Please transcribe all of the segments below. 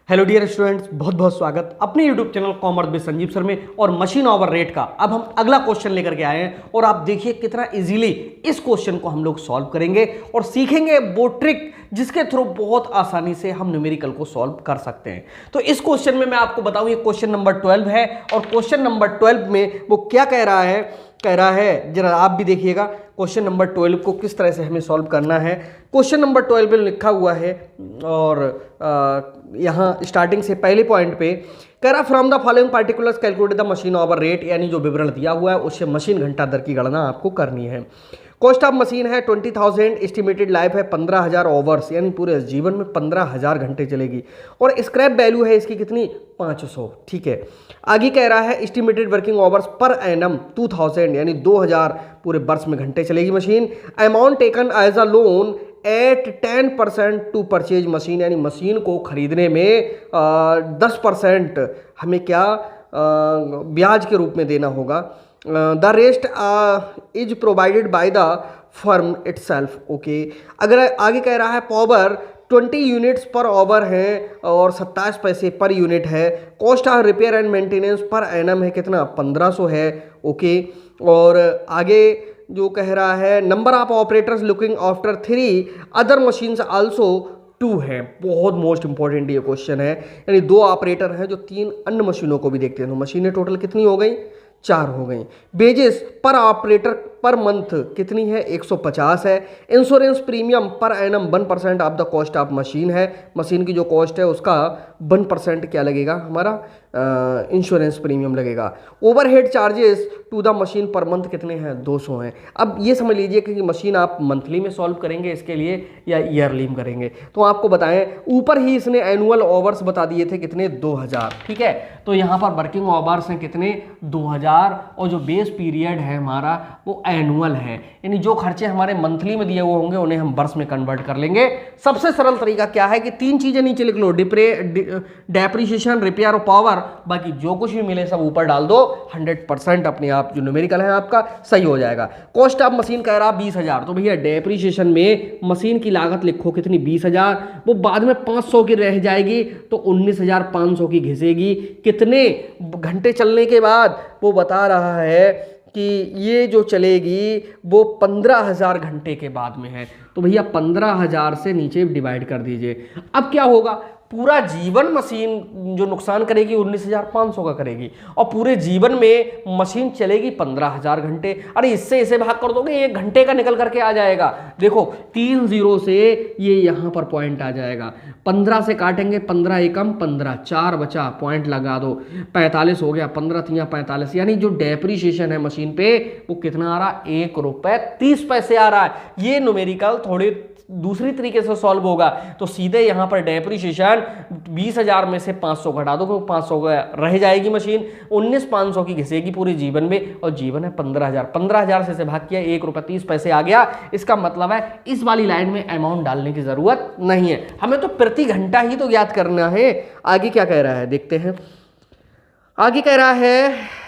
Hello dear students, बहुत बहुत स्वागत अपने YouTube channel commerce with Sanjeev sir में। और मशीन ओवर रेट का अब हम अगला क्वेश्चन लेकर के आए हैं और आप देखिए कितना इजीली इस क्वेश्चन को हम लोग सॉल्व करेंगे और सीखेंगे वो ट्रिक जिसके थ्रू बहुत आसानी से हम न्यूमेरिकल को सॉल्व कर सकते हैं। तो इस क्वेश्चन में मैं आपको बताऊं, ये क्वेश्चन नंबर 12 है और क्वेश्चन नंबर 12 में वो क्या कह रहा है जरा आप भी देखिएगा क्वेश्चन नंबर 12 को किस तरह से हमें सॉल्व करना है। क्वेश्चन नंबर 12 में लिखा हुआ है और यहाँ स्टार्टिंग से पहले पॉइंट पे कह रहा from the following particulars calculate the machine hour rate, यानी जो विवरण दिया हुआ है उससे मशीन घंटा दर की गणना आपको करनी है। कॉस्ट ऑफ मशीन है 20,000, एस्टिमेटेड लाइफ है 15,000 ओवर्स, यानी पूरे जीवन में 15,000 घंटे चलेगी और स्क्रैप वैल्यू है इसकी कितनी 500। ठीक है, आगे कह रहा है estimated working hours per annum 2000, यानी 2000 पूरे वर्ष में घंटे चलेगी machine. Amount taken as a loan at 10% to purchase machine, यानी मशीन को खरीदने में 10% हमें क्या ब्याज के रूप में देना होगा। The rest is provided by the firm itself. Okay, अगर आगे कह रहा है पावर 20 यूनिट्स पर ओवर है और 27 पैसे पर यूनिट है। Cost of repair and maintenance per annum है कितना 1500 है। ओके, और आगे जो कह रहा है number of operators looking after 3 other machines also 2 है। बहुत मोस्ट इंपॉर्टेंट ये क्वेश्चन है, यानी 2 ऑपरेटर हैं जो 3 अन्य मशीनों को भी देखते हैं। तो मशीनें टोटल कितनी हो गई 4 हो गई। बेजेस पर ऑपरेटर पर मंथ कितनी है 150 है। Insurance premium per annum 1% of the cost of machine है। मशीन की जो कॉस्ट है उसका 1% क्या लगेगा हमारा इंश्योरेंस प्रीमियम लगेगा। Overhead charges to the machine per month कितने हैं 200 हैं। अब ये समझ लीजिए कि मशीन आप मंथली में सॉल्व करेंगे इसके लिए या ईयरली में करेंगे। तो आपको बताएं, ऊपर ही इसने एनुअल ओवर्स बता दिए थे कितने 2000। ठीक है, तो यहाँ पर वर्किंग ओवर्स हैं कितने 2000 और जो बेस पीरियड है हमारा वो एनुअल है, यानी जो खर्चे हमारे मंथली में दिए हुए होंगे उन्हें हम वर्ष में कन्वर्ट कर लेंगे। सबसे सरल तरीका क्या है कि 3 चीजें नीचे लिख लो, डेप्रिसिएशन, रिपेयर और पावर, बाकी जो कुछ भी मिले सब ऊपर डाल दो। 100% अपने आप जो न्यूमेरिकल है आपका सही हो जाएगा। कॉस्ट ऑफ मशीन कह रहा 20,000, तो भैया डेप्रिसिएशन में मशीन की लागत लिखो कितनी 20,000, वो बाद में 500 की रह जाएगी तो 19,500 की घिसेगी। कितने घंटे चलने के बाद वो बता रहा है कि ये जो चलेगी वो 15,000 घंटे के बाद में है। तो भैया 15,000 से नीचे डिवाइड कर दीजिए। अब क्या होगा, पूरा जीवन मशीन जो नुकसान करेगी 19,500 का करेगी और पूरे जीवन में मशीन चलेगी 15,000 घंटे। अरे इससे इसे भाग कर दोगे 1 घंटे का निकल करके आ जाएगा। देखो 3 जीरो से ये यहाँ पर पॉइंट आ जाएगा, 15 से काटेंगे 15 एकम 15, 4 बचा पॉइंट लगा दो, 45 हो गया, 15 तिया 45, यानी जो डेप्रिसिएशन है मशीन पे वो कितना आ रहा 1 रुपये 30 पैसे आ रहा है। ये न्यूमेरिकल थोड़ी दूसरी तरीके से सॉल्व होगा, तो सीधे यहां पर डेप्रिसिएशन 20,000 में से 500 घटा दो, क्योंकि 500 रह जाएगी मशीन, 19,500 की घिसेगी पूरे जीवन में और जीवन है 15,000। 15,000 से भाग किया 1 रुपये 30 पैसे आ गया। इसका मतलब है इस वाली लाइन में अमाउंट डालने की जरूरत नहीं है, हमें तो प्रति घंटा ही तो ज्ञात करना है। आगे क्या कह रहा है देखते हैं। आगे कह रहा है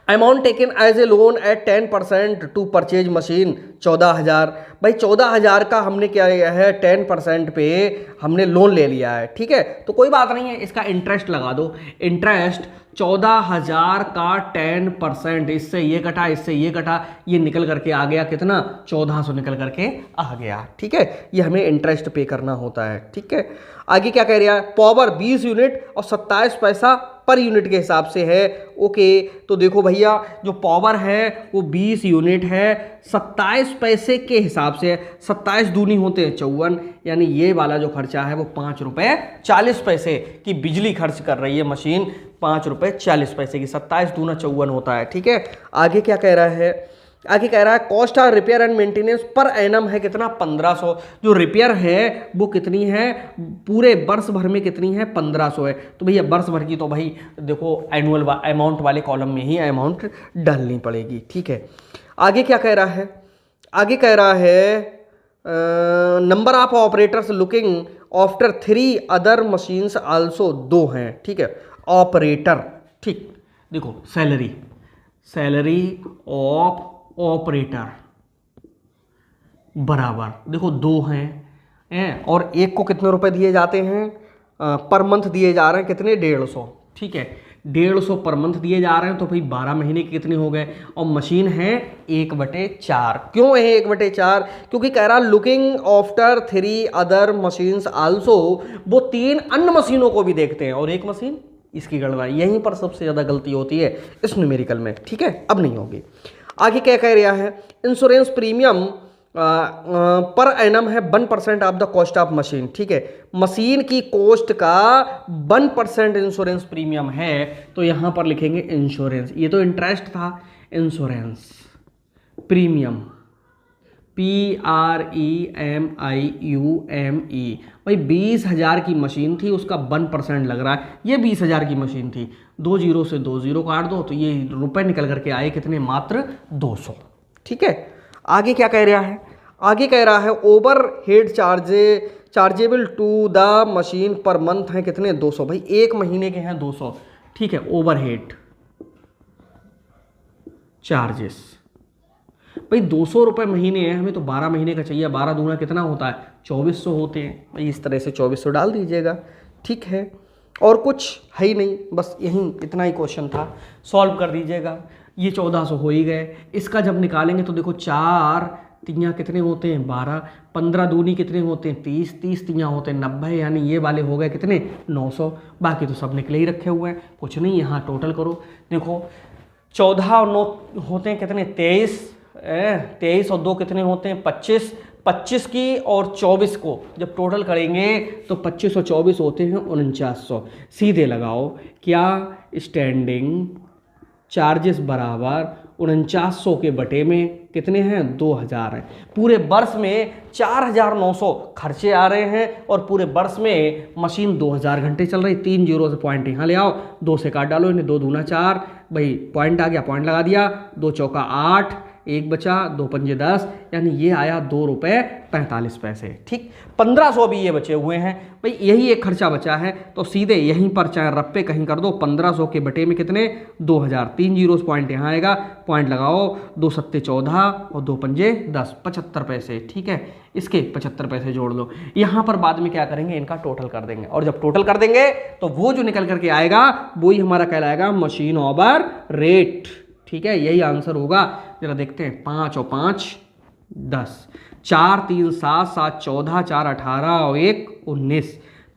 amount taken as a loan at 10% to purchase machine 14,000। भाई 14,000 का हमने क्या लिया है 10% पे हमने लोन ले लिया है। ठीक है, तो कोई बात नहीं है, इसका इंटरेस्ट लगा दो। इंटरेस्ट 14,000 का 10%, इससे ये कटा इससे ये कटा, ये निकल करके आ गया कितना 1400 निकल करके आ गया। ठीक है, ये हमें इंटरेस्ट पे करना होता है। ठीक है, आगे क्या कह रहा है, पावर 20 यूनिट और 27 पैसा पर यूनिट के हिसाब से है। ओके, तो देखो भैया जो पावर है वो 20 यूनिट है, 27 पैसे के हिसाब से, 27 दूनी होते हैं 54, यानी ये वाला जो खर्चा है वो 5 रुपये 40 पैसे की बिजली खर्च कर रही है मशीन, 5 रुपये 40 पैसे की, 27 दूना 54 होता है। ठीक है, आगे क्या कह रहा है, आगे कह रहा है cost of repair and maintenance per annum है कितना 1500। जो रिपेयर है वो कितनी है पूरे वर्ष भर में कितनी है 1500 है। तो भैया वर्ष भर की तो भाई देखो एनुअल अमाउंट वाले कॉलम में ही अमाउंट डालनी पड़ेगी। ठीक है, आगे क्या कह रहा है, आगे कह रहा है number of operators looking after 3 other machines also 2 हैं। ठीक है, ऑपरेटर, ठीक देखो सैलरी ऑफ ऑपरेटर बराबर देखो 2 हैं और एक को कितने रुपए दिए जाते हैं पर मंथ दिए जा रहे हैं कितने, 150, ठीक है, 150 पर मंथ दिए जा रहे हैं, तो भाई 12 महीने के कितने हो गए, और मशीन है 1/4। क्यों है 1/4, क्योंकि कह रहा looking after 3 other machines also, वो 3 अन्य मशीनों को भी देखते हैं और एक मशीन इसकी गणना, यहीं पर सबसे ज़्यादा गलती होती है इस न्यूमेरिकल में, ठीक है, अब नहीं होगी। आगे क्या कह रहा है, इंश्योरेंस प्रीमियम पर एनम है 1% of the cost of machine, ठीक है, मशीन की कॉस्ट का 1% इंश्योरेंस प्रीमियम है, तो यहां पर लिखेंगे इंश्योरेंस, ये तो इंटरेस्ट था, इंश्योरेंस प्रीमियम PREMIUME, भाई 20,000 की मशीन थी, उसका 1% लग रहा है, ये 20,000 की मशीन थी, 2 जीरो से 2 जीरो काट दो तो ये रुपए निकल करके आए कितने, मात्र 200, ठीक है। आगे क्या कह रहा है, आगे कह रहा है overhead chargeable to the machine per month है कितने, 200, भाई एक महीने के हैं 200, ठीक है, ओवर हेड चार्जेस, भाई 200 रुपये महीने हैं, हमें तो 12 महीने का चाहिए, 12 दूना कितना होता है, 2400 होते हैं, भाई इस तरह से 2400 डाल दीजिएगा, ठीक है, और कुछ है ही नहीं, बस यहीं इतना ही क्वेश्चन था, सॉल्व कर दीजिएगा। ये 1400 हो ही गए, इसका जब निकालेंगे तो देखो 4 तियाँ कितने होते हैं, 12, 15 दूनी कितने होते हैं, 30, 30 तियाँ होते हैं 90, यानी ये वाले हो गए कितने, 900, बाकी तो सब निकले ही रखे हुए हैं, कुछ नहीं, यहाँ टोटल करो, देखो 14 और 9 होते हैं कितने, 23 और 2 कितने होते हैं, 25, 25 की और 24 को जब टोटल करेंगे तो 25 और 24 होते हैं 4900, सीधे लगाओ, क्या स्टैंडिंग चार्जेस बराबर 4900 के बटे में कितने हैं, 2000 हैं, पूरे वर्ष में 4900 खर्चे आ रहे हैं, और पूरे वर्ष में मशीन 2000 घंटे चल रही, 3 जीरो से पॉइंट यहाँ ले आओ, 2 से काट डालो इन्हें, 2 दूना 4, भाई पॉइंट आ गया, पॉइंट लगा दिया, 2 चौका 8, 1 बचा, 2 पंजे 10, यानी ये आया 2 रुपये 45 पैसे, ठीक, 1500 भी ये बचे हुए हैं, भाई यही एक खर्चा बचा है, तो सीधे यहीं पर चाहे रप्पे कहीं कर दो, 1500 के बटे में कितने, 2000, 3 जीरो पॉइंट यहाँ आएगा, पॉइंट लगाओ, 2 सत्ते 14 और 2 पंजे 10, 75 पैसे, ठीक है, इसके 75 पैसे जोड़ लो, यहाँ पर बाद में क्या करेंगे, इनका टोटल कर देंगे, और जब टोटल कर देंगे तो वो जो निकल करके आएगा वही हमारा कहलाएगा मशीन ओवर रेट, ठीक है, यही आंसर होगा। जरा देखते हैं, 5 और 5 10, 4 3 7 7 14, 4 18 और 1 19,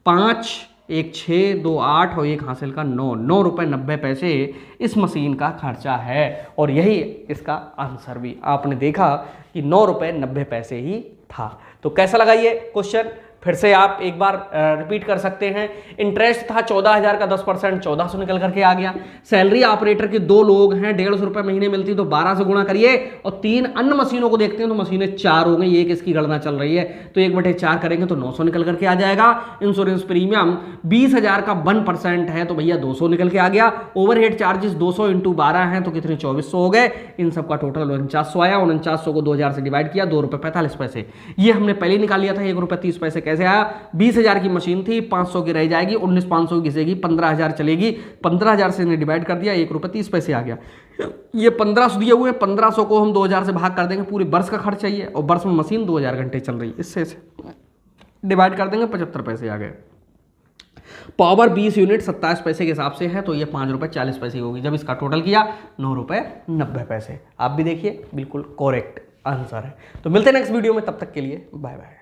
5 1 6 2 8 और 1 हासिल का 9 रुपये 90 पैसे इस मशीन का खर्चा है, और यही इसका आंसर भी आपने देखा कि 9 रुपये 90 पैसे ही था। तो कैसा लगा ये क्वेश्चन, फिर से आप एक बार रिपीट कर सकते हैं। इंटरेस्ट था 14,000 का 10%, 1400 निकल करके आ गया। सैलरी ऑपरेटर के 2 लोग हैं, 150 रुपये महीने मिलती, तो 12 से गुणा करिए, और 3 अन्य मशीनों को देखते हैं तो मशीनें 4 हो गई, एक इसकी गणना चल रही है, तो 1/4 करेंगे तो 900 निकल करके आ जाएगा। इंश्योरेंस प्रीमियम 20,000 का 1% है, तो भैया 200 निकल के आ गया। ओवरहेड चार्जेस 200 × 12 हैं, तो कितने 2400 हो गए। इन सब का टोटल 4900 आया, 4900 को 2000 से डिवाइड किया, 2 रुपये 45 पैसे। ये हमने पहले निकाल लिया था, 1 रुपये 30 पैसे कैसे आया। 20,000 की मशीन थी, 500 की रह जाएगी, 19,500 की घिसेगी, 15,000 चलेगी, 15,000 से डिवाइड कर दिया, 1 रुपये 30 पैसे आ गया। ये 1500 दिए हुए, 1500 को हम 2000 से भाग कर देंगे, पूरे वर्ष का खर्च चाहिए, और वर्ष में मशीन 2000 घंटे चल रही है, इससे डिवाइड कर देंगे, 75 पैसे आ गए। पावर 20 यूनिट 27 पैसे के हिसाब से है, तो ये 5 रुपये 40 पैसे होगी। जब इसका टोटल किया 9 रुपये 90 पैसे। आप भी देखिए, बिल्कुल करेक्ट आंसर है। तो मिलते हैं नेक्स्ट वीडियो में, तब तक के लिए बाय बाय।